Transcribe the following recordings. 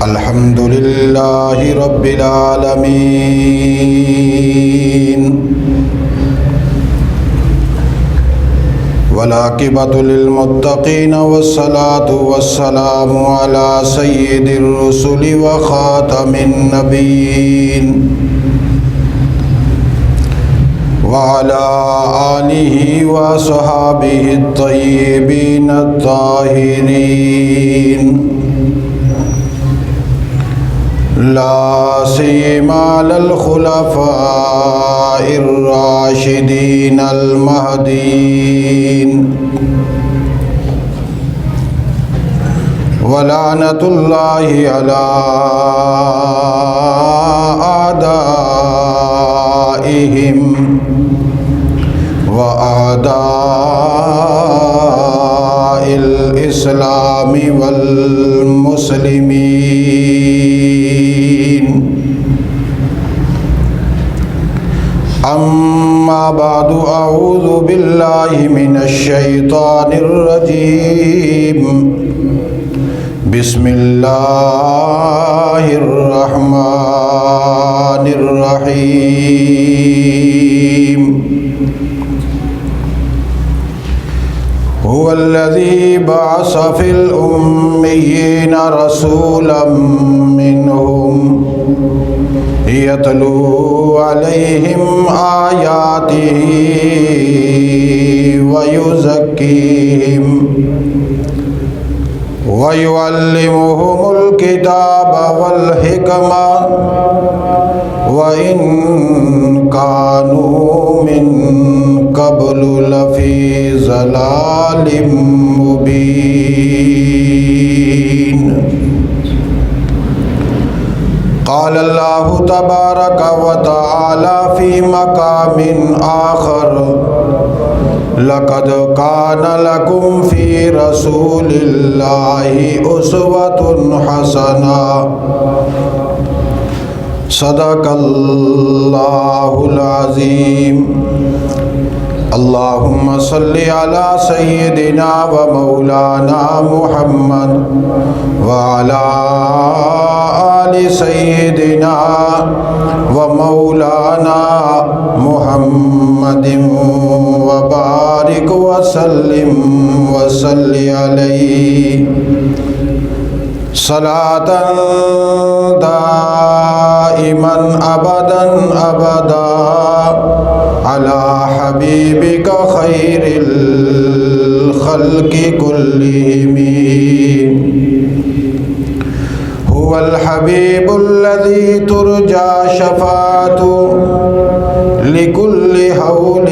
الحمد لله رب العالمين والعاقبة للمتقين والصلاة والسلام على سيد الرسل وخاتم النبيين وعلى آله وصحابه الطيبين الطاهرين لا سيما على الخلفاء الراشدين المهديين ولعنة الله على أعدائهم وأعداء الإسلام والمسلمين. أما بعد، أعوذ بالله من الشيطان الرجيم. بسم الله الرحمن الرحيم. هو الذي بعث في الأميين رسولا منهم يتلو عليهم آياته ويزكيهم ويعلمهم الكتاب والحكمة وإن كانوا من قبل لفي ضلال مبين. قال الله تبارك وتعالى في مقام آخر: لقد كان لكم في رسول الله أسوة حسنة. صدق الله العظيم. اللهم صل على سيدنا ومولانا محمد وعلى آل سيدنا ومولانا محمد وبارك وسلم وصل عليه صلاة دائما أبدا أبدا على حبيبك خير الخلق كلهم. هو الحبيب الذي ترجى شفاعته لكل هول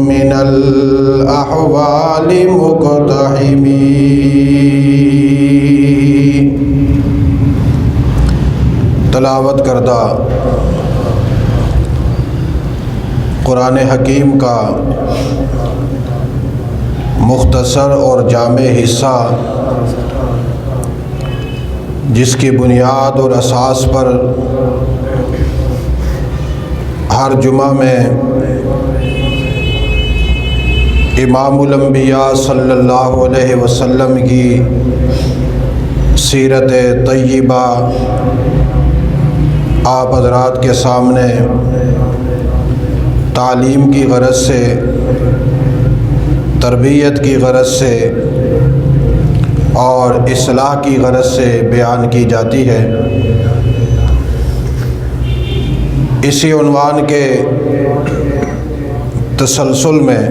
من الأحوال مقتحم. تلاوت کردہ قرآن حکیم کا مختصر اور جامع حصہ، جس کی بنیاد اور اساس پر ہر جمعہ میں امام الانبیاء صلی اللہ علیہ وسلم کی سیرت طیبہ آپ حضرات کے سامنے تعلیم کی غرض سے، تربیت کی غرض سے اور اصلاح کی غرض سے بیان کی جاتی ہے۔ اسی عنوان کے تسلسل میں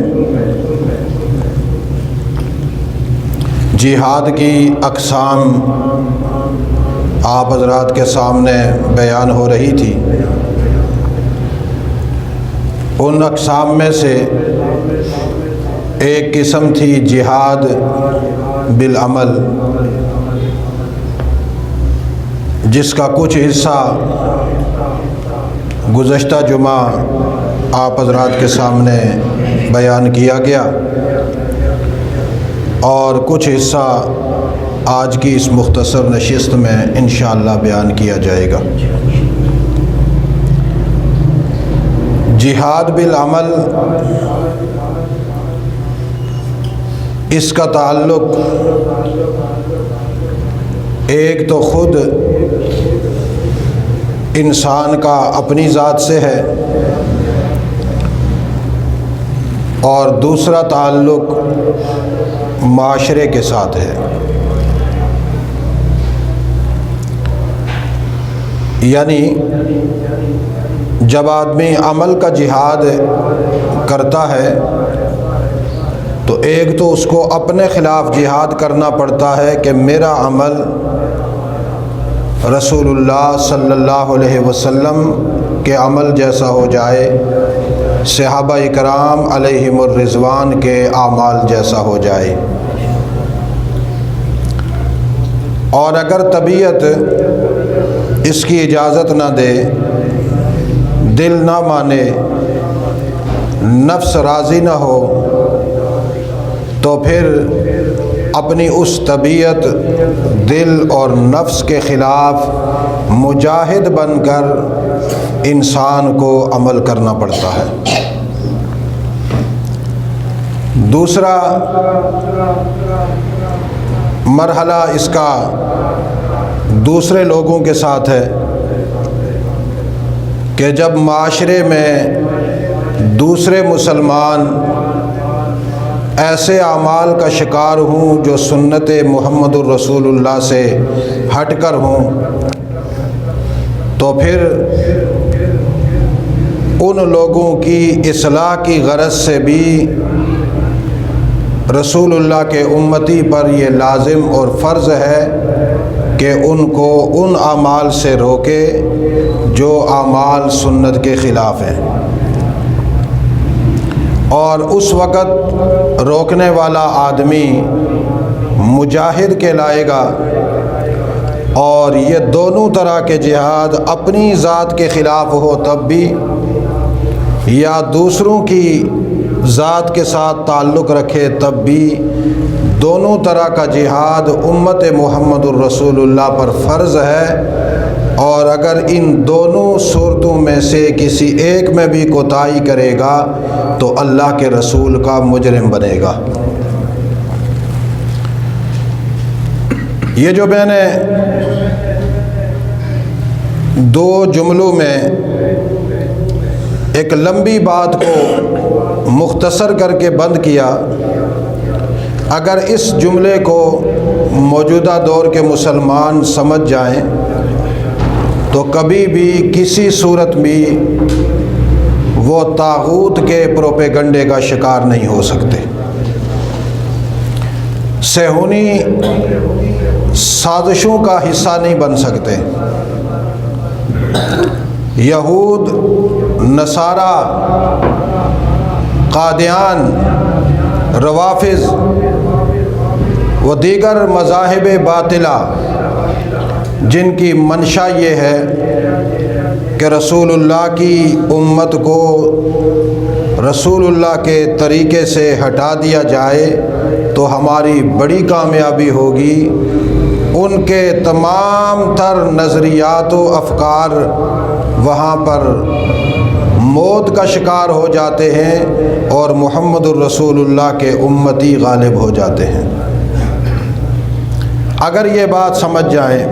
جہاد کی اقسام آپ حضرات کے سامنے بیان ہو رہی تھی۔ ان اقسام میں سے ایک قسم تھی جہاد بالعمل، جس کا کچھ حصہ گزشتہ جمعہ آپ حضرات کے سامنے بیان کیا گیا اور کچھ حصہ آج کی اس مختصر نشست میں انشاءاللہ بیان کیا جائے گا۔ جہاد بالعمل اس کا تعلق ایک تو خود انسان کا اپنی ذات سے ہے اور دوسرا تعلق معاشرے کے ساتھ ہے۔ یعنی جب آدمی عمل کا جہاد کرتا ہے تو ایک تو اس کو اپنے خلاف جہاد کرنا پڑتا ہے کہ میرا عمل رسول اللہ صلی اللہ علیہ وسلم کے عمل جیسا ہو جائے، صحابہ اکرام علیہم الرضوان کے اعمال جیسا ہو جائے، اور اگر طبیعت اس کی اجازت نہ دے، دل نہ مانے، نفس راضی نہ ہو، تو پھر اپنی اس طبیعت، دل اور نفس کے خلاف مجاہد بن کر انسان کو عمل کرنا پڑتا ہے۔ دوسرا مرحلہ اس کا دوسرے لوگوں کے ساتھ ہے کہ جب معاشرے میں دوسرے مسلمان ایسے اعمال کا شکار ہوں جو سنت محمد الرسول اللہ سے ہٹ کر ہوں، تو پھر ان لوگوں کی اصلاح کی غرض سے بھی رسول اللہ کے امتی پر یہ لازم اور فرض ہے کہ ان کو ان اعمال سے روکے جو اعمال سنت کے خلاف ہیں، اور اس وقت روکنے والا آدمی مجاہد کہلائے گا، اور یہ دونوں طرح کے جہاد اپنی ذات کے خلاف ہو تب بھی یا دوسروں کی ذات کے ساتھ تعلق رکھے تب بھی، دونوں طرح کا جہاد امت محمد الرسول اللہ پر فرض ہے، اور اگر ان دونوں صورتوں میں سے کسی ایک میں بھی کوتاہی کرے گا تو اللہ کے رسول کا مجرم بنے گا۔ یہ جو میں نے دو جملوں میں ایک لمبی بات کو مختصر کر کے بند کیا، اگر اس جملے کو موجودہ دور کے مسلمان سمجھ جائیں تو کبھی بھی کسی صورت بھی وہ طاغوت کے پروپیگنڈے کا شکار نہیں ہو سکتے، صہیونی سازشوں کا حصہ نہیں بن سکتے، یہود، نصارہ، قادیان، روافض و دیگر مذاہب باطلہ جن کی منشا یہ ہے کہ رسول اللہ کی امت کو رسول اللہ کے طریقے سے ہٹا دیا جائے تو ہماری بڑی کامیابی ہوگی، ان کے تمام تر نظریات و افکار وہاں پر موت کا شکار ہو جاتے ہیں اور محمد الرسول اللہ کے امتی غالب ہو جاتے ہیں۔ اگر یہ بات سمجھ جائیں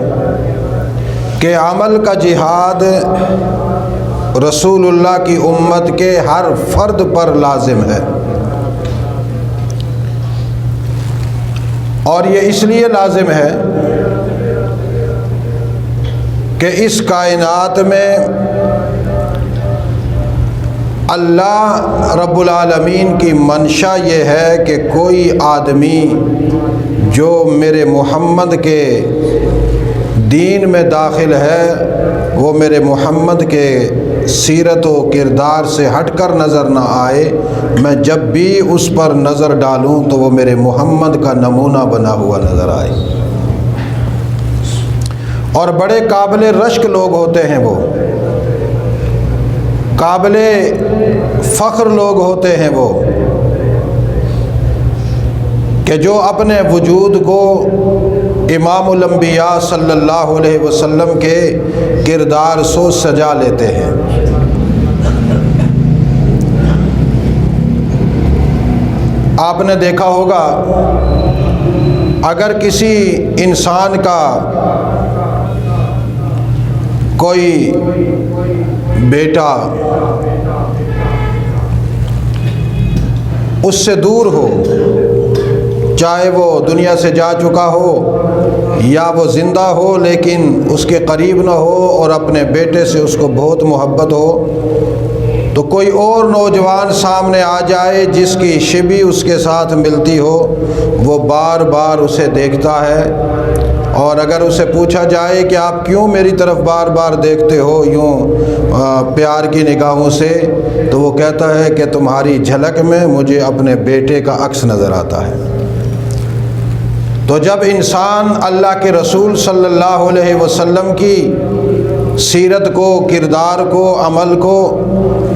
کہ عمل کا جہاد رسول اللہ کی امت کے ہر فرد پر لازم ہے، اور یہ اس لیے لازم ہے کہ اس کائنات میں اللہ رب العالمین کی منشا یہ ہے کہ کوئی آدمی جو میرے محمد کے دین میں داخل ہے وہ میرے محمد کے سیرت و کردار سے ہٹ کر نظر نہ آئے، میں جب بھی اس پر نظر ڈالوں تو وہ میرے محمد کا نمونہ بنا ہوا نظر آئے۔ اور بڑے قابل رشک لوگ ہوتے ہیں، وہ قابل فخر لوگ ہوتے ہیں وہ، کہ جو اپنے وجود کو امام الانبیاء صلی اللہ علیہ وسلم کے کردار سو سجا لیتے ہیں۔ آپ نے دیکھا ہوگا اگر کسی انسان کا کوئی بیٹا اس سے دور ہو، چاہے وہ دنیا سے جا چکا ہو یا وہ زندہ ہو، لیکن اس کے قریب نہ ہو اور اپنے بیٹے سے اس کو بہت محبت ہو، تو کوئی اور نوجوان سامنے آ جائے جس کی شبیہ اس کے ساتھ ملتی ہو، وہ بار بار اسے دیکھتا ہے، اور اگر اسے پوچھا جائے کہ آپ کیوں میری طرف بار بار دیکھتے ہو یوں پیار کی نگاہوں سے، تو وہ کہتا ہے کہ تمہاری جھلک میں مجھے اپنے بیٹے کا عکس نظر آتا ہے۔ تو جب انسان اللہ کے رسول صلی اللہ علیہ وسلم کی سیرت کو، کردار کو، عمل کو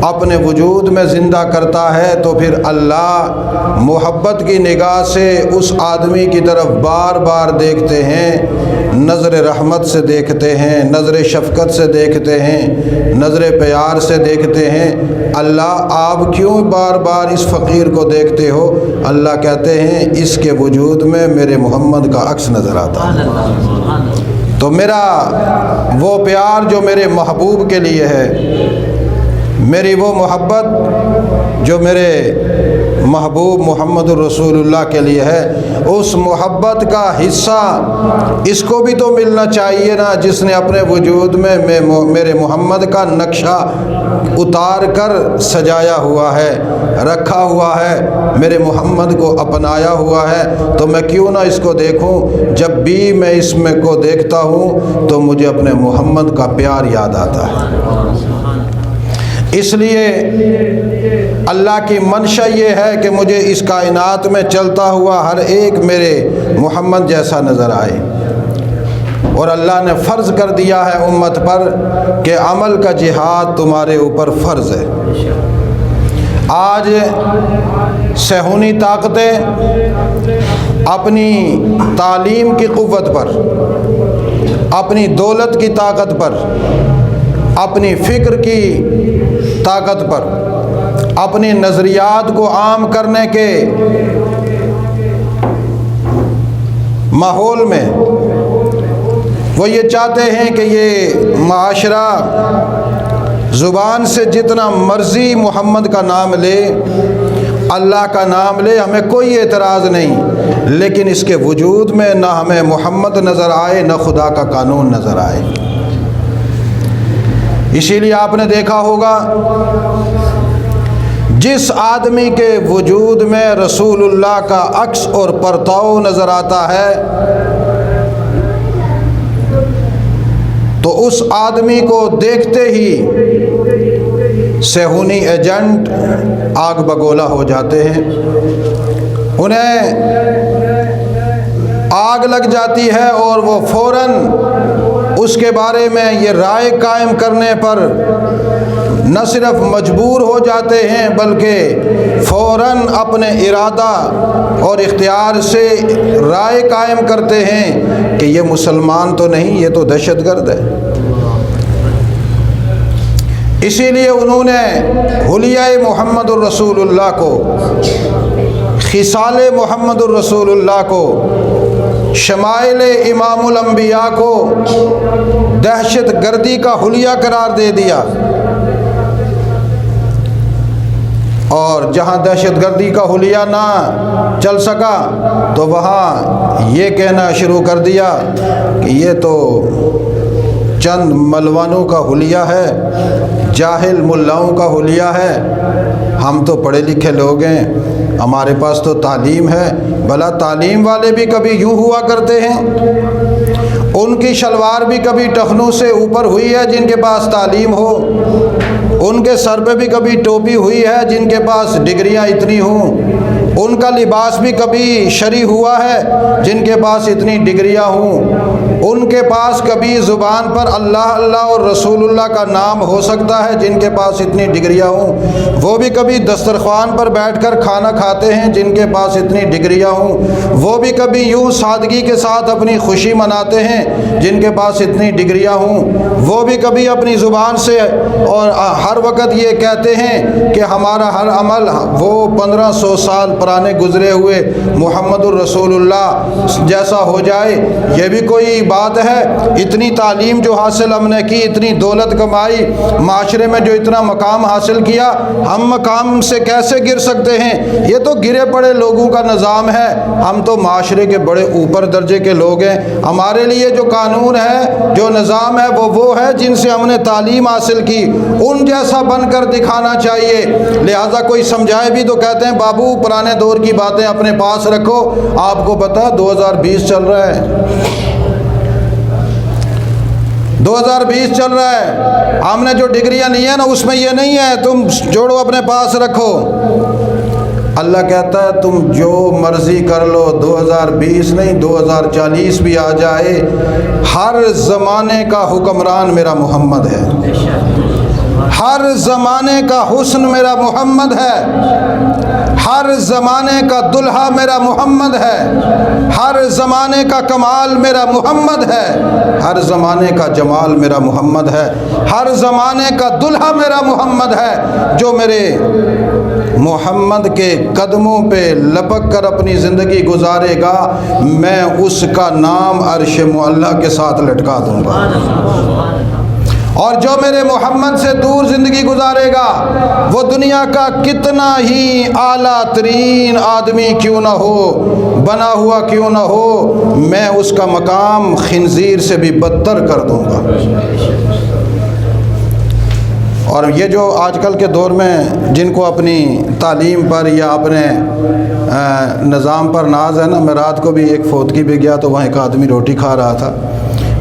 اپنے وجود میں زندہ کرتا ہے تو پھر اللہ محبت کی نگاہ سے اس آدمی کی طرف بار بار دیکھتے ہیں، نظر رحمت سے دیکھتے ہیں، نظر شفقت سے دیکھتے ہیں، نظر پیار سے دیکھتے ہیں۔ اللہ آپ کیوں بار بار اس فقیر کو دیکھتے ہو؟ اللہ کہتے ہیں اس کے وجود میں میرے محمد کا عکس نظر آتا ہے۔ تو میرا وہ پیار جو میرے محبوب کے لیے ہے، میری وہ محبت جو میرے محبوب محمد الرسول اللہ کے لیے ہے، اس محبت کا حصہ اس کو بھی تو ملنا چاہیے نا، جس نے اپنے وجود میں میرے محمد کا نقشہ اتار کر سجایا ہوا ہے، رکھا ہوا ہے، میرے محمد کو اپنایا ہوا ہے۔ تو میں کیوں نہ اس کو دیکھوں؟ جب بھی میں اس میں کو دیکھتا ہوں تو مجھے اپنے محمد کا پیار یاد آتا ہے۔ اس لیے اللہ کی منشا یہ ہے کہ مجھے اس کائنات میں چلتا ہوا ہر ایک میرے محمد جیسا نظر آئے، اور اللہ نے فرض کر دیا ہے امت پر کہ عمل کا جہاد تمہارے اوپر فرض ہے۔ آج صہیونی طاقتیں اپنی تعلیم کی قوت پر، اپنی دولت کی طاقت پر، اپنی فکر کی طاقت پر، اپنی نظریات کو عام کرنے کے ماحول میں وہ یہ چاہتے ہیں کہ یہ معاشرہ زبان سے جتنا مرضی محمد کا نام لے، اللہ کا نام لے، ہمیں کوئی اعتراض نہیں، لیکن اس کے وجود میں نہ ہمیں محمد نظر آئے نہ خدا کا قانون نظر آئے۔ اسی لیے آپ نے دیکھا ہوگا جس آدمی کے وجود میں رسول اللہ کا عکس اور پرتاؤ نظر آتا ہے تو اس آدمی کو دیکھتے ہی صہیونی ایجنٹ آگ بگولا ہو جاتے ہیں، انہیں آگ لگ جاتی ہے اور وہ فوراً اس کے بارے میں یہ رائے قائم کرنے پر نہ صرف مجبور ہو جاتے ہیں بلکہ فوراً اپنے ارادہ اور اختیار سے رائے قائم کرتے ہیں کہ یہ مسلمان تو نہیں، یہ تو دہشت گرد ہے۔ اسی لیے انہوں نے حلیہ محمد الرسول اللہ کو، خصال محمد الرسول اللہ کو، شمائل امام الانبیاء کو دہشت گردی کا حلیہ قرار دے دیا، اور جہاں دہشت گردی کا حلیہ نہ چل سکا تو وہاں یہ کہنا شروع کر دیا کہ یہ تو چند ملوانوں کا حلیہ ہے، جاہل ملاؤں کا حلیہ ہے، ہم تو پڑھے لکھے لوگ ہیں، ہمارے پاس تو تعلیم ہے۔ بھلا تعلیم والے بھی کبھی یوں ہوا کرتے ہیں؟ ان کی شلوار بھی کبھی ٹخنوں سے اوپر ہوئی ہے جن کے پاس تعلیم ہو، ان کے سر پہ بھی کبھی ٹوپی ہوئی ہے جن کے پاس ڈگریاں اتنی ہوں، ان کا لباس بھی کبھی شرعی ہوا ہے جن کے پاس اتنی ڈگریاں ہوں۔ ان کے پاس کبھی زبان پر اللہ اللہ اور رسول اللہ کا نام ہو سکتا ہے جن کے پاس اتنی ڈگریاں ہوں؟ وہ بھی کبھی دسترخوان پر بیٹھ کر کھانا کھاتے ہیں جن کے پاس اتنی ڈگریاں ہوں؟ وہ بھی کبھی یوں سادگی کے ساتھ اپنی خوشی مناتے ہیں جن کے پاس اتنی ڈگریاں ہوں؟ وہ بھی کبھی اپنی زبان سے اور ہر وقت یہ کہتے ہیں کہ ہمارا ہر عمل وہ 1500 سال پرانے گزرے ہوئے محمد الرسول اللہ جیسا ہو جائے؟ یہ بھی کوئی بات ہے؟ اتنی تعلیم جو حاصل ہم نے کی، اتنی دولت کمائی، معاشرے میں جو اتنا مقام حاصل کیا، ہم مقام سے کیسے گر سکتے ہیں؟ یہ تو گرے پڑے لوگوں کا نظام ہے، ہم تو معاشرے کے بڑے اوپر درجے کے لوگ ہیں۔ ہمارے لیے جو قانون ہے، جو نظام ہے، وہ ہے جن سے ہم نے تعلیم حاصل کی، ان جیسا بن کر دکھانا چاہیے۔ لہٰذا کوئی سمجھائے بھی تو کہتے ہیں بابو پرانے دور کی باتیں اپنے پاس رکھو۔ آپ کو پتہ 2020 چل رہا ہے، 2020 چل رہا ہے، ہم نے جو ڈگریاں لی ہیں نا اس میں یہ نہیں ہے تم جوڑو اپنے پاس رکھو۔ اللہ کہتا ہے تم جو مرضی کر لو، 2020 نہیں 2040 بھی آ جائے، ہر زمانے کا حکمران میرا محمد ہے، ہر زمانے کا حسن میرا محمد ہے، ہر زمانے کا دلہا میرا محمد ہے، ہر زمانے کا کمال میرا محمد ہے، ہر زمانے کا جمال میرا محمد ہے، ہر زمانے کا دلہا میرا محمد ہے۔ جو میرے محمد کے قدموں پہ لپک کر اپنی زندگی گزارے گا، میں اس کا نام عرش معلیٰ کے ساتھ لٹکا دوں گا، اور جو میرے محمد سے دور زندگی گزارے گا، وہ دنیا کا کتنا ہی اعلیٰ ترین آدمی کیوں نہ ہو، بنا ہوا کیوں نہ ہو، میں اس کا مقام خنزیر سے بھی بدتر کر دوں گا۔ اور یہ جو آج کل کے دور میں جن کو اپنی تعلیم پر یا اپنے نظام پر ناز ہے نا، میں رات کو بھی ایک فوتگی پہ گیا تو وہاں ایک آدمی روٹی کھا رہا تھا،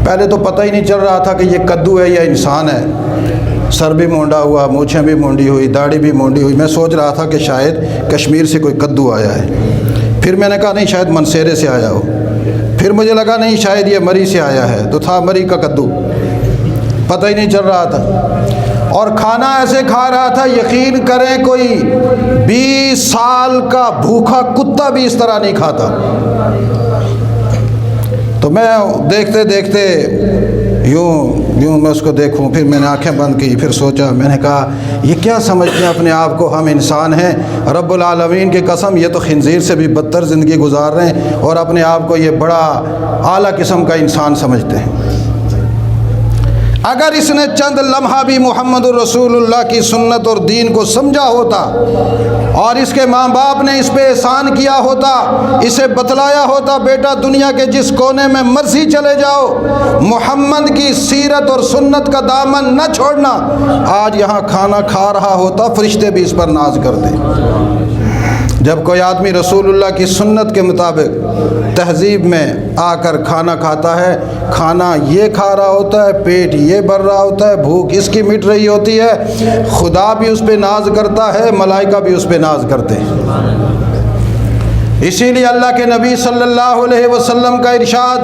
پہلے تو پتہ ہی نہیں چل رہا تھا کہ یہ کدو ہے یا انسان ہے، سر بھی مونڈا ہوا، مونچھیں بھی مونڈی ہوئی، داڑھی بھی مونڈی ہوئی، میں سوچ رہا تھا کہ شاید کشمیر سے کوئی کدو آیا ہے، پھر میں نے کہا نہیں شاید منسیرے سے آیا ہو، پھر مجھے لگا نہیں شاید یہ مری سے آیا ہے، تو تھا مری کا کدو، پتہ ہی نہیں چل رہا تھا، اور کھانا ایسے کھا رہا تھا یقین کریں کوئی 20 سال کا بھوکا کتا بھی اس طرح نہیں کھاتا۔ تو میں دیکھتے دیکھتے یوں میں اس کو دیکھوں، پھر میں نے آنکھیں بند کی، پھر سوچا، میں نے کہا یہ کیا سمجھتے ہیں اپنے آپ کو، ہم انسان ہیں، رب العالمین کی قسم یہ تو خنزیر سے بھی بدتر زندگی گزار رہے ہیں اور اپنے آپ کو یہ بڑا اعلیٰ قسم کا انسان سمجھتے ہیں۔ اگر اس نے چند لمحہ بھی محمد الرسول اللہ کی سنت اور دین کو سمجھا ہوتا اور اس کے ماں باپ نے اس پہ احسان کیا ہوتا، اسے بتلایا ہوتا بیٹا دنیا کے جس کونے میں مرضی چلے جاؤ، محمد کی سیرت اور سنت کا دامن نہ چھوڑنا، آج یہاں کھانا کھا رہا ہوتا، فرشتے بھی اس پر ناز کرتے۔ جب کوئی آدمی رسول اللہ کی سنت کے مطابق تہذیب میں آ کر کھانا کھاتا ہے، کھانا یہ کھا رہا ہوتا ہے، پیٹ یہ بھر رہا ہوتا ہے، بھوک اس کی مٹ رہی ہوتی ہے، خدا بھی اس پہ ناز کرتا ہے، ملائکہ بھی اس پہ ناز کرتے ہیں۔ اسی لیے اللہ کے نبی صلی اللہ علیہ وسلم کا ارشاد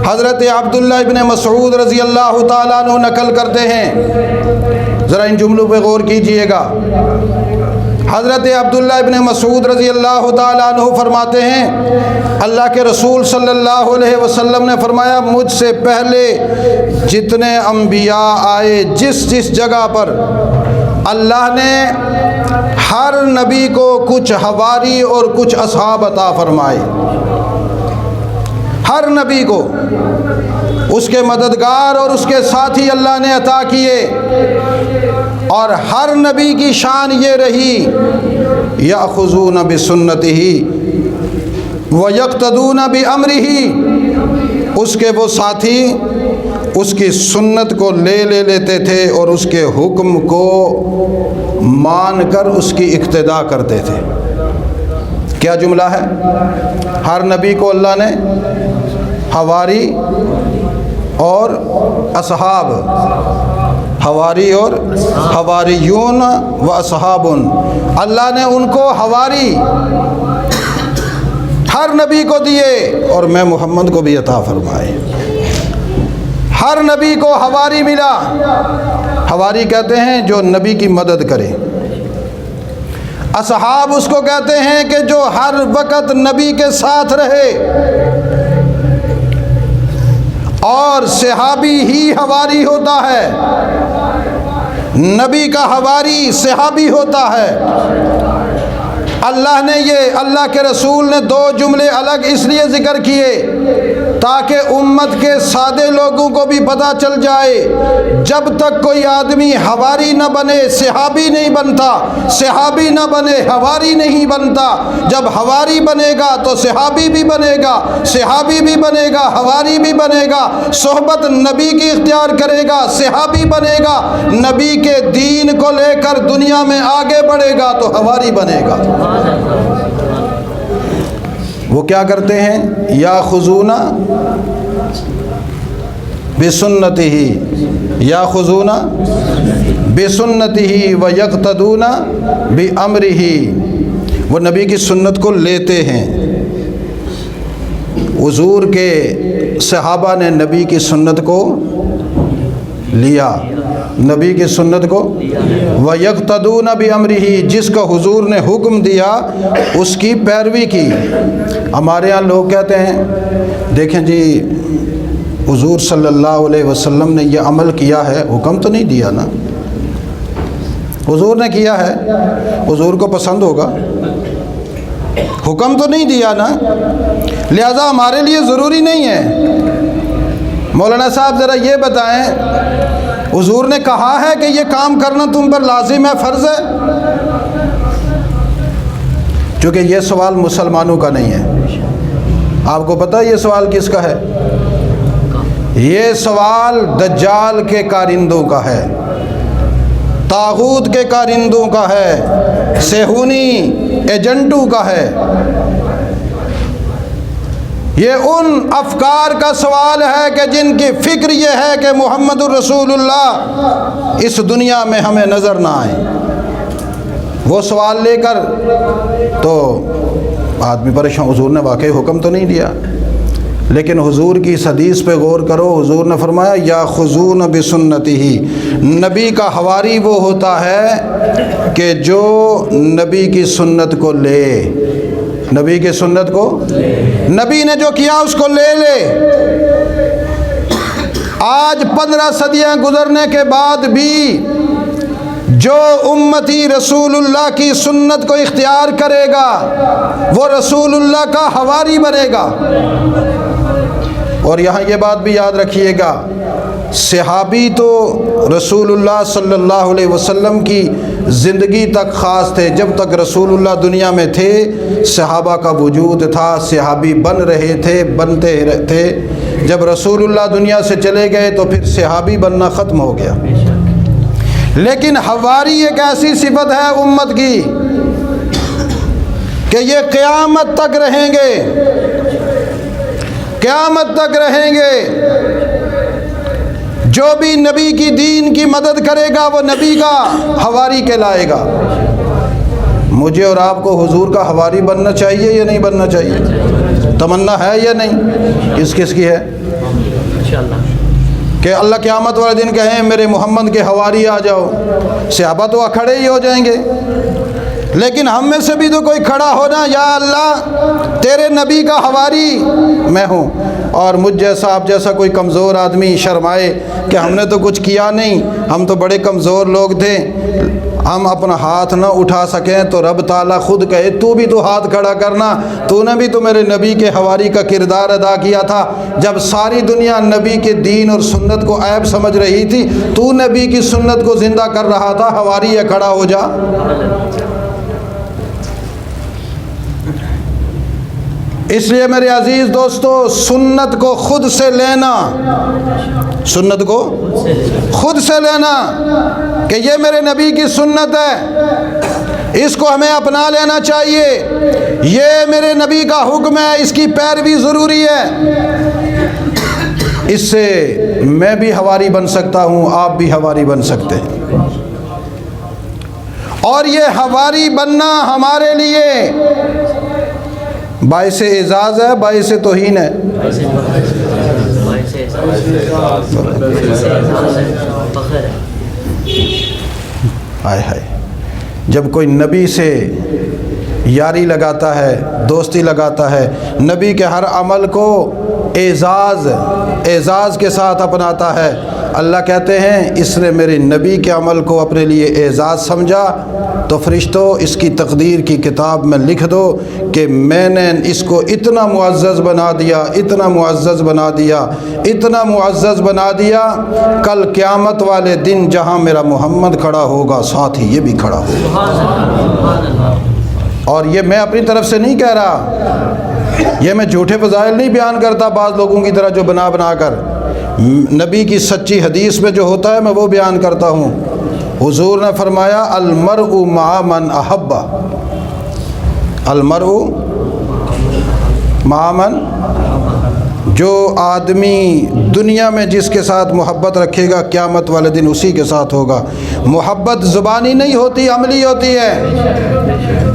حضرت عبداللہ ابن مسعود رضی اللہ تعالیٰ عنہ نقل کرتے ہیں، ذرا ان جملوں پہ غور کیجئے گا۔ حضرت عبداللہ ابن مسعود رضی اللہ تعالیٰ عنہ فرماتے ہیں اللہ کے رسول صلی اللہ علیہ وسلم نے فرمایا مجھ سے پہلے جتنے انبیاء آئے جس جس جگہ پر اللہ نے ہر نبی کو کچھ حواری اور کچھ اصحاب عطا فرمائے، ہر نبی کو اس کے مددگار اور اس کے ساتھی اللہ نے عطا کیے، اور ہر نبی کی شان یہ رہی یأخذون بسنتہ ویقتدون بامرہ، اس کے وہ ساتھی اس کی سنت کو لے لیتے تھے اور اس کے حکم کو مان کر اس کی اقتداء کرتے تھے۔ کیا جملہ ہے؟ ہر نبی کو اللہ نے حواری اور اصحاب، حواری اور حواریون و اصحاب، اللہ نے ان کو حواری ہر نبی کو دیے اور میں محمد کو بھی عطا فرمائے۔ ہر نبی کو حواری ملا۔ حواری کہتے ہیں جو نبی کی مدد کرے۔ اصحاب اس کو کہتے ہیں کہ جو ہر وقت نبی کے ساتھ رہے، اور صحابی ہی حواری ہوتا ہے۔ نبی کا حواری صحابی ہوتا ہے۔ اللہ کے رسول نے دو جملے الگ اس لیے ذکر کیے تاکہ امت کے سادے لوگوں کو بھی پتہ چل جائے، جب تک کوئی آدمی حواری نہ بنے صحابی نہیں بنتا، صحابی نہ بنے حواری نہیں بنتا۔ جب حواری بنے گا تو صحابی بھی بنے گا، صحابی بھی بنے گا، حواری بھی بنے گا۔ صحبت نبی کی اختیار کرے گا، صحابی بنے گا، نبی کے دین کو لے کر دنیا میں آگے بڑھے گا تو حواری بنے گا۔ وہ کیا کرتے ہیں؟ یاخذون بسنتہ، یاخذون بسنتہ ویقتدون بامرہ، وہ نبی کی سنت کو لیتے ہیں۔ حضور کے صحابہ نے نبی کی سنت کو لیا، نبی کی سنت کو، وَيَقْتَدُونَ بِأَمْرِهِ، جس کا حضور نے حکم دیا اس کی پیروی کی۔ ہمارے ہاں لوگ کہتے ہیں دیکھیں جی حضور صلی اللہ علیہ وسلم نے یہ عمل کیا ہے، حکم تو نہیں دیا نا، حضور نے کیا ہے، حضور کو پسند ہوگا، حکم تو نہیں دیا نا، لہذا ہمارے لیے ضروری نہیں ہے۔ مولانا صاحب ذرا یہ بتائیں، حضور نے کہا ہے کہ یہ کام کرنا تم پر لازم ہے، فرض ہے؟ چونکہ یہ سوال مسلمانوں کا نہیں ہے۔ آپ کو پتہ ہے یہ سوال کس کا ہے؟ یہ سوال دجال کے کارندوں کا ہے، طاغوت کے کارندوں کا ہے، صہیونی ایجنٹوں کا ہے۔ یہ ان افکار کا سوال ہے کہ جن کی فکر یہ ہے کہ محمد الرسول اللہ اس دنیا میں ہمیں نظر نہ آئے۔ وہ سوال لے کر تو آدمی پریشان، حضور نے واقعی حکم تو نہیں دیا، لیکن حضور کی اس حدیث پہ غور کرو۔ حضور نے فرمایا یاخذون بسنتہ، نبی کا حواری وہ ہوتا ہے کہ جو نبی کی سنت کو لے، نبی کی سنت کو، نبی نے جو کیا اس کو لے لے۔ آج 15 صدیاں گزرنے کے بعد بھی جو امتی رسول اللہ کی سنت کو اختیار کرے گا وہ رسول اللہ کا حواری بنے گا۔ اور یہاں یہ بات بھی یاد رکھیے گا، صحابی تو رسول اللہ صلی اللہ علیہ وسلم کی زندگی تک خاص تھے۔ جب تک رسول اللہ دنیا میں تھے صحابہ کا وجود تھا، صحابی بن رہے تھے، بنتے تھے۔ جب رسول اللہ دنیا سے چلے گئے تو پھر صحابی بننا ختم ہو گیا۔ لیکن حواری ایک ایسی صفت ہے امت کی کہ یہ قیامت تک رہیں گے، قیامت تک رہیں گے۔ جو بھی نبی کی دین کی مدد کرے گا وہ نبی کا حواری کہلائے گا۔ مجھے اور آپ کو حضور کا حواری بننا چاہیے یا نہیں بننا چاہیے؟ تمنا ہے یا نہیں؟ کس کی ہے؟ کہ اللہ قیامت والے دن کہیں میرے محمد کے حواری آ جاؤ، صحابہ تو کھڑے ہی ہو جائیں گے، لیکن ہم میں سے بھی تو کوئی کھڑا ہونا، یا اللہ تیرے نبی کا حواری میں ہوں۔ اور مجھ جیسا آپ جیسا کوئی کمزور آدمی شرمائے کہ ہم نے تو کچھ کیا نہیں، ہم تو بڑے کمزور لوگ تھے، ہم اپنا ہاتھ نہ اٹھا سکیں تو رب تعالیٰ خود کہے تو بھی تو ہاتھ کھڑا کرنا، تو نے بھی تو میرے نبی کے حواری کا کردار ادا کیا تھا۔ جب ساری دنیا نبی کے دین اور سنت کو عیب سمجھ رہی تھی، تو نبی کی سنت کو زندہ کر رہا تھا، حواری ہے کھڑا ہو جا۔ اس لیے میرے عزیز دوستو، سنت کو خود سے لینا، سنت کو خود سے لینا کہ یہ میرے نبی کی سنت ہے، اس کو ہمیں اپنا لینا چاہیے، یہ میرے نبی کا حکم ہے، اس کی پیروی ضروری ہے۔ اس سے میں بھی حواری بن سکتا ہوں، آپ بھی حواری بن سکتے ہیں۔ اور یہ حواری بننا ہمارے لیے باعث اعزاز ہے، باعث توہین ہے؟ ہائے ہائے، جب کوئی نبی سے یاری لگاتا ہے، دوستی لگاتا ہے، نبی کے ہر عمل کو اعزاز کے ساتھ اپناتا ہے، اللہ کہتے ہیں اس نے میرے نبی کے عمل کو اپنے لیے اعزاز سمجھا، تو فرشتوں اس کی تقدیر کی کتاب میں لکھ دو کہ میں نے اس کو اتنا معزز بنا دیا، اتنا معزز بنا دیا، اتنا معزز بنا دیا، کل قیامت والے دن جہاں میرا محمد کھڑا ہوگا ساتھ ہی یہ بھی کھڑا ہوگا۔ اور یہ میں اپنی طرف سے نہیں کہہ رہا، یہ میں جھوٹے فضائل نہیں بیان کرتا بعض لوگوں کی طرح جو بنا کر، نبی کی سچی حدیث میں جو ہوتا ہے میں وہ بیان کرتا ہوں۔ حضور نے فرمایا المرء مع من احب، المرء مع من، جو آدمی دنیا میں جس کے ساتھ محبت رکھے گا قیامت والے دن اسی کے ساتھ ہوگا۔ محبت زبانی نہیں ہوتی، عملی ہوتی ہے۔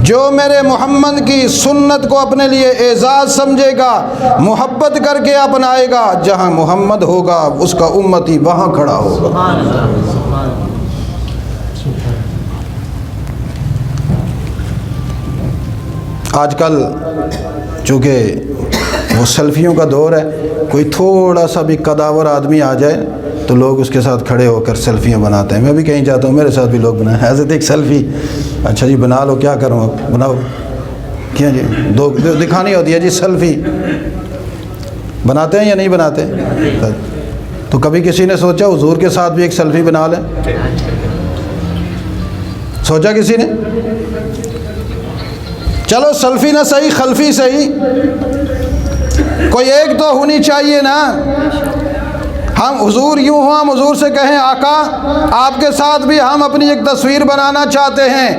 جو میرے محمد کی سنت کو اپنے لیے اعزاز سمجھے گا، محبت کر کے اپنائے گا، جہاں محمد ہوگا اس کا امتی وہاں کھڑا ہوگا۔ آج کل چونکہ وہ سیلفیوں کا دور ہے، کوئی تھوڑا سا بھی قداور آدمی آ جائے تو لوگ اس کے ساتھ کھڑے ہو کر سیلفیاں بناتے ہیں۔ میں بھی کہیں جاتا ہوں میرے ساتھ بھی لوگ بنائیں، حضرت ایک سیلفی، اچھا جی بنا لو، کیا کروں اب بناؤ، کیا جی دو دکھانی ہوتی ہے جی، سیلفی بناتے ہیں یا نہیں بناتے؟ تو کبھی کسی نے سوچا حضور کے ساتھ بھی ایک سیلفی بنا لیں؟ سوچا کسی نے؟ چلو سیلفی نہ صحیح، خلفی صحیح، کوئی ایک تو ہونی چاہیے نا۔ ہم حضور یوں ہوں، ہم حضور سے کہیں آقا آپ کے ساتھ بھی ہم اپنی ایک تصویر بنانا چاہتے ہیں۔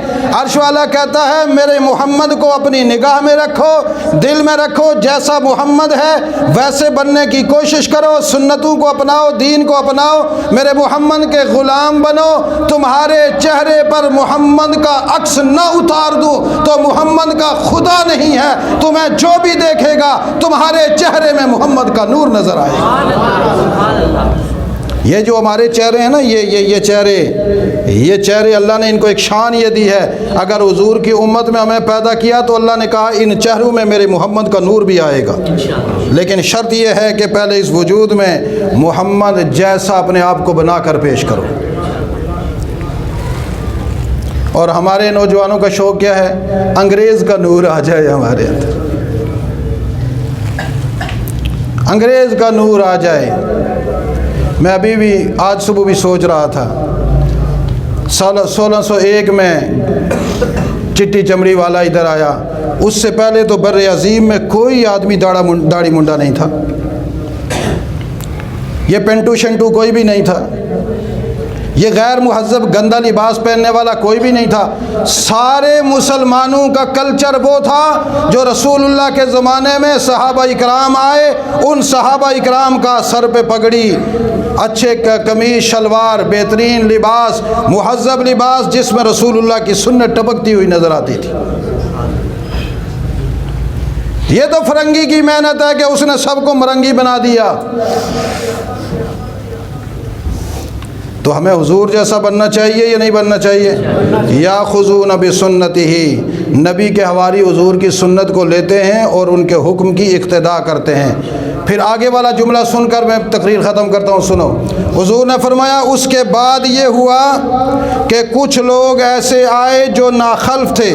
عرش والا کہتا ہے میرے محمد کو اپنی نگاہ میں رکھو، دل میں رکھو، جیسا محمد ہے ویسے بننے کی کوشش کرو، سنتوں کو اپناؤ، دین کو اپناؤ، میرے محمد کے غلام بنو۔ تمہارے چہرے پر محمد کا عکس نہ اتار دوں تو محمد کا خدا نہیں ہے، تمہیں جو بھی دیکھے گا تمہارے چہرے میں محمد کا نور نظر آئے گا۔ یہ جو ہمارے چہرے ہیں نا، یہ چہرے اللہ نے ان کو ایک شان یہ دی ہے۔ اگر حضور کی امت میں ہمیں پیدا کیا تو اللہ نے کہا ان چہروں میں میرے محمد کا نور بھی آئے گا، لیکن شرط یہ ہے کہ پہلے اس وجود میں محمد جیسا اپنے آپ کو بنا کر پیش کرو۔ اور ہمارے نوجوانوں کا شوق کیا ہے؟ انگریز کا نور آ جائے ہمارے اندر، انگریز کا نور آ جائے۔ میں ابھی بھی آج صبح بھی سوچ رہا تھا، 1601 میں چٹی چمڑی والا ادھر آیا، اس سے پہلے تو بر عظیم میں کوئی آدمی داڑھی منڈا نہیں تھا، یہ پینٹو شنٹو کوئی بھی نہیں تھا، یہ غیر مہذب گندا لباس پہننے والا کوئی بھی نہیں تھا۔ سارے مسلمانوں کا کلچر وہ تھا جو رسول اللہ کے زمانے میں صحابہ اکرام آئے، ان صحابہ اکرام کا سر پہ پگڑی، اچھے قمیص شلوار، بہترین لباس، مہذب لباس جس میں رسول اللہ کی سنت ٹپکتی ہوئی نظر آتی تھی۔ یہ تو فرنگی کی محنت ہے کہ اس نے سب کو مرنگی بنا دیا۔ تو ہمیں حضور جیسا بننا چاہیے یا نہیں بننا چاہیے؟ یاخذون بسنتہ، نبی کے حواری حضور کی سنت کو لیتے ہیں اور ان کے حکم کی اقتداء کرتے ہیں۔ پھر آگے والا جملہ سن کر میں تقریر ختم کرتا ہوں، سنو۔ حضور نے فرمایا اس کے بعد یہ ہوا کہ کچھ لوگ ایسے آئے جو ناخلف تھے۔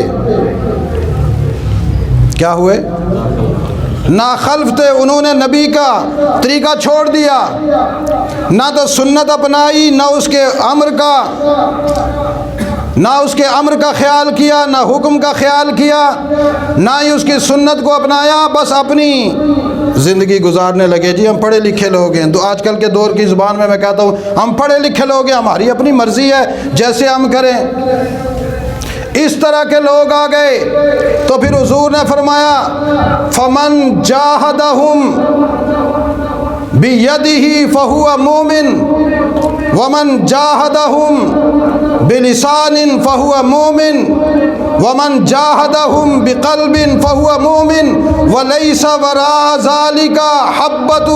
کیا ہوئے؟ ناخلف تھے، انہوں نے نبی کا طریقہ چھوڑ دیا، نہ تو سنت اپنائی، نہ اس کے امر کا خیال کیا، نہ حکم کا خیال کیا، نہ ہی اس کی سنت کو اپنایا، بس اپنی زندگی گزارنے لگے۔ جی ہم پڑھے لکھے لوگ ہیں، تو آج کل کے دور کی زبان میں کہتا ہوں ہم پڑھے لکھے لوگ ہیں، ہماری اپنی مرضی ہے جیسے ہم کریں۔ اس طرح کے لوگ آ گئے تو پھر حضور نے فرمایا فمن جاہدہم بیدہ فہو مومن ومن جاہدہم بلسان فہو مومن ومن جاہدہم بقلب فہو مومن ولیس وراء ذالک حبۃ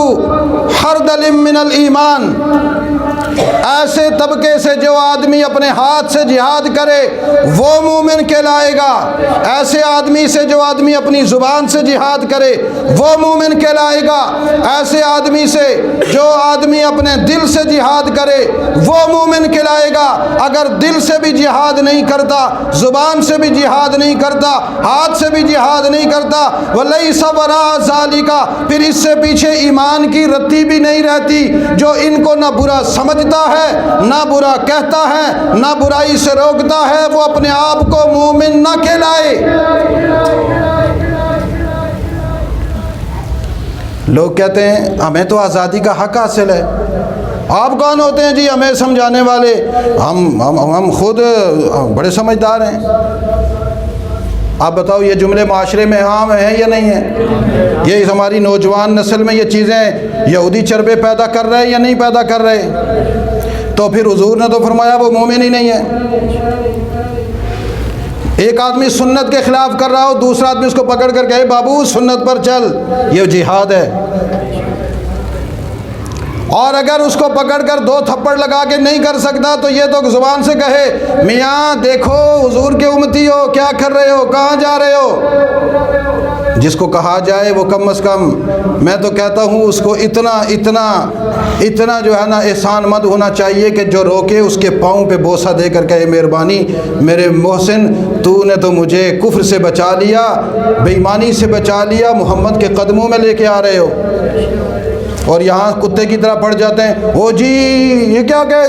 خردل من الایمان۔ ایسے طبقے سے جو آدمی اپنے ہاتھ سے جہاد کرے وہ مومن کہلائے گا، ایسے آدمی سے جو آدمی اپنی زبان سے جہاد کرے وہ مومن کہلائے گا، ایسے آدمی سے جو آدمی اپنے دل سے جہاد کرے وہ مومن کہلائے گا۔ اگر دل سے بھی جہاد نہیں کرتا، زبان سے بھی جہاد نہیں کرتا، ہاتھ سے بھی جہاد نہیں کرتا، وَلَيْسَ وَرَاءَ ذَلِكَ، پھر اس سے پیچھے ایمان کی رتی بھی نہیں رہتی۔ جو ان کو نہ برا سمجھتا ہے، نہ برا کہتا ہے، نہ برائی سے روکتا ہے، وہ اپنے آپ کو مومن نہ کہلائے۔ لوگ کہتے ہیں ہمیں تو آزادی کا حق حاصل ہے۔ آپ کون ہوتے ہیں جی ہمیں سمجھانے والے؟ ہم خود بڑے سمجھدار ہیں۔ آپ بتاؤ یہ جملے معاشرے میں عام ہیں یا نہیں ہیں؟ یہ ہماری نوجوان نسل میں یہ چیزیں یہودی چربے پیدا کر رہے یا نہیں پیدا کر رہے؟ تو پھر حضور نے تو فرمایا وہ مومن ہی نہیں ہے۔ ایک آدمی سنت کے خلاف کر رہا ہو، دوسرا آدمی اس کو پکڑ کر کہے بابو سنت پر چل، یہ جہاد ہے۔ اور اگر اس کو پکڑ کر 2 تھپڑ لگا کے نہیں کر سکتا تو یہ تو زبان سے کہے میاں دیکھو حضور کے امتی ہو، کیا کر رہے ہو، کہاں جا رہے ہو۔ جس کو کہا جائے وہ کم از کم میں تو کہتا ہوں اس کو اتنا جو ہے نا احسان مند ہونا چاہیے کہ جو روکے اس کے پاؤں پہ بوسہ دے کر کہے مہربانی میرے محسن تو نے تو مجھے کفر سے بچا لیا، بے ایمانی سے بچا لیا، محمد کے قدموں میں لے کے آ رہے ہو۔ اور یہاں کتے کی طرح پڑ جاتے ہیں او جی یہ کیا کہ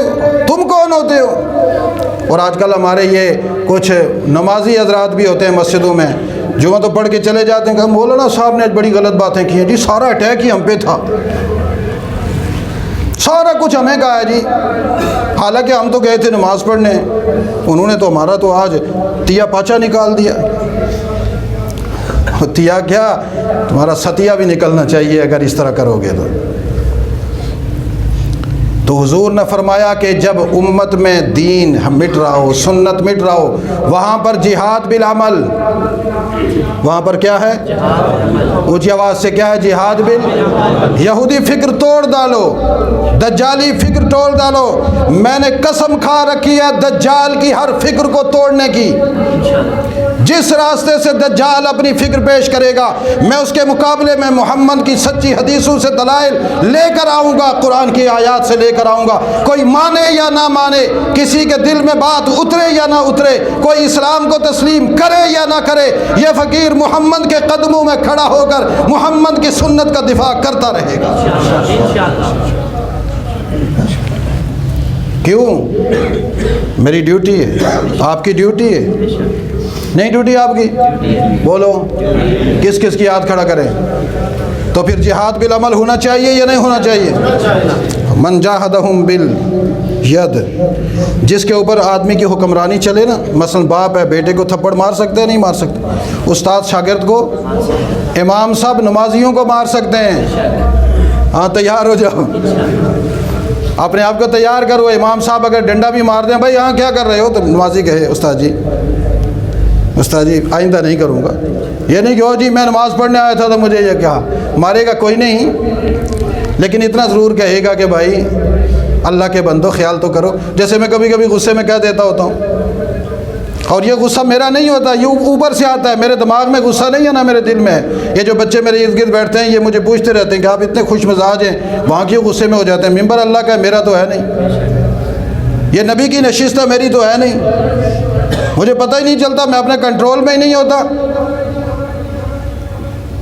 تم کون ہوتے ہو۔ اور آج کل ہمارے یہ کچھ نمازی حضرات بھی ہوتے ہیں مسجدوں میں، جمعہ تو پڑھ کے چلے جاتے ہیں کہ مولانا صاحب نے بڑی غلط باتیں کی ہیں جی، سارا اٹیک ہی ہم پہ تھا، سارا کچھ ہمیں کہا ہے جی، حالانکہ ہم تو گئے تھے نماز پڑھنے، انہوں نے تو ہمارا تو آج تیا پاچا نکال دیا۔ تیا کیا تمہارا ستیا بھی نکلنا چاہیے اگر اس طرح کرو گے تو حضور نے فرمایا کہ جب امت میں دین مٹ رہا ہو، سنت مٹ رہا ہو، وہاں پر جہاد بالعمل، وہاں پر کیا ہے؟ اونچی آواز سے کیا ہے؟ جہاد بال۔ یہودی فکر توڑ ڈالو، دجالی فکر توڑ ڈالو، میں نے قسم کھا رکھی ہے دجال کی ہر فکر کو توڑنے کی۔ جس راستے سے دجال اپنی فکر پیش کرے گا میں اس کے مقابلے میں محمد کی سچی حدیثوں سے دلائل لے کر آؤں گا، قرآن کی آیات سے لے کر آؤں گا۔ کوئی مانے یا نہ مانے، کسی کے دل میں بات اترے یا نہ اترے، کوئی اسلام کو تسلیم کرے یا نہ کرے، یہ فقیر محمد کے قدموں میں کھڑا ہو کر محمد کی سنت کا دفاع کرتا رہے گا۔ کیوں؟ میری ڈیوٹی ہے، آپ کی ڈیوٹی ہے نہیں؟ ڈیوٹی آپ کی؟ بولو کس کس کی ہاتھ کھڑا کریں؟ تو پھر جہاد بالعمل ہونا چاہیے یا نہیں ہونا چاہیے؟ من جاہدہم بالید، جس کے اوپر آدمی کی حکمرانی چلے نا، مثلا باپ ہے بیٹے کو تھپڑ مار سکتے ہیں نہیں مار سکتے؟ استاد شاگرد کو، امام صاحب نمازیوں کو مار سکتے ہیں؟ ہاں تیار ہو جاؤ، اپنے آپ کو تیار کرو۔ امام صاحب اگر ڈنڈا بھی مار دیں بھائی ہاں کیا کر رہے ہو، تو نمازی کہے استاد جی آئندہ نہیں کروں گا۔ یہ نہیں کہ او جی میں نماز پڑھنے آیا تھا تو مجھے یہ کہا، مارے گا کوئی نہیں، لیکن اتنا ضرور کہے گا کہ بھائی اللہ کے بندو خیال تو کرو۔ جیسے میں کبھی کبھی غصے میں کہہ دیتا ہوتا ہوں، اور یہ غصہ میرا نہیں ہوتا، یہ اوپر سے آتا ہے، میرے دماغ میں غصہ نہیں ہے نا میرے دل میں ہے۔ یہ جو بچے میرے ارد گرد بیٹھتے ہیں یہ مجھے پوچھتے رہتے ہیں کہ آپ اتنے خوش مزاج ہیں، وہاں کیوں غصے میں ہو جاتے ہیں؟ ممبر اللہ کا ہے، میرا تو ہے نہیں، یہ نبی کی نشست ہے، میری تو ہے نہیں، مجھے پتہ ہی نہیں چلتا، میں اپنے کنٹرول میں ہی نہیں ہوتا۔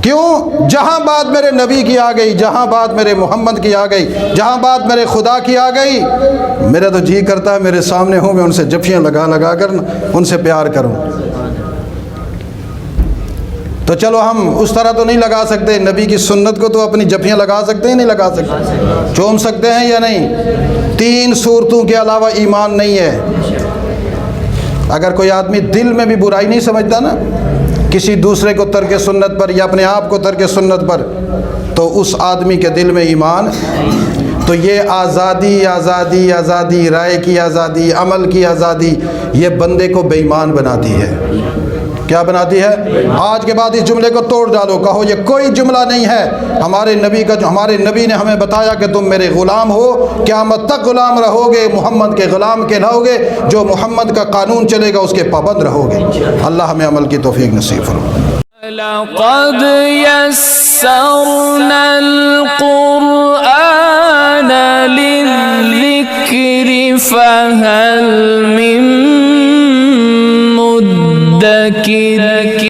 کیوں؟ جہاں بات میرے نبی کی آ گئی، جہاں بات میرے محمد کی آ گئی، جہاں بات میرے خدا کی آ گئی، میرا تو جی کرتا ہے میرے سامنے ہوں میں ان سے جفیاں لگا لگا کر ان سے پیار کروں۔ تو چلو ہم اس طرح تو نہیں لگا سکتے، نبی کی سنت کو تو اپنی جفیاں لگا سکتے ہیں نہیں لگا سکتے؟ چوم سکتے ہیں یا نہیں؟ 3 صورتوں کے علاوہ ایمان نہیں ہے۔ اگر کوئی آدمی دل میں بھی برائی نہیں سمجھتا نا کسی دوسرے کو ترک سنت پر یا اپنے آپ کو ترک سنت پر، تو اس آدمی کے دل میں ایمان۔ تو یہ آزادی آزادی آزادی، رائے کی آزادی، عمل کی آزادی، یہ بندے کو بے ایمان بناتی ہے۔ کیا بناتی ہے؟ آج کے بعد اس جملے کو توڑ ڈالو، کہو یہ کوئی جملہ نہیں ہے ہمارے نبی کا، جو ہمارے نبی نے ہمیں بتایا کہ تم میرے غلام ہو، قیامت تک غلام رہو گے، محمد کے غلام کہلاؤ گے، جو محمد کا قانون چلے گا اس کے پابند رہو گے۔ اللہ ہمیں عمل کی توفیق نصیب فرمائے۔ لقد يسرنا القرآن للذكر فهل من مدكر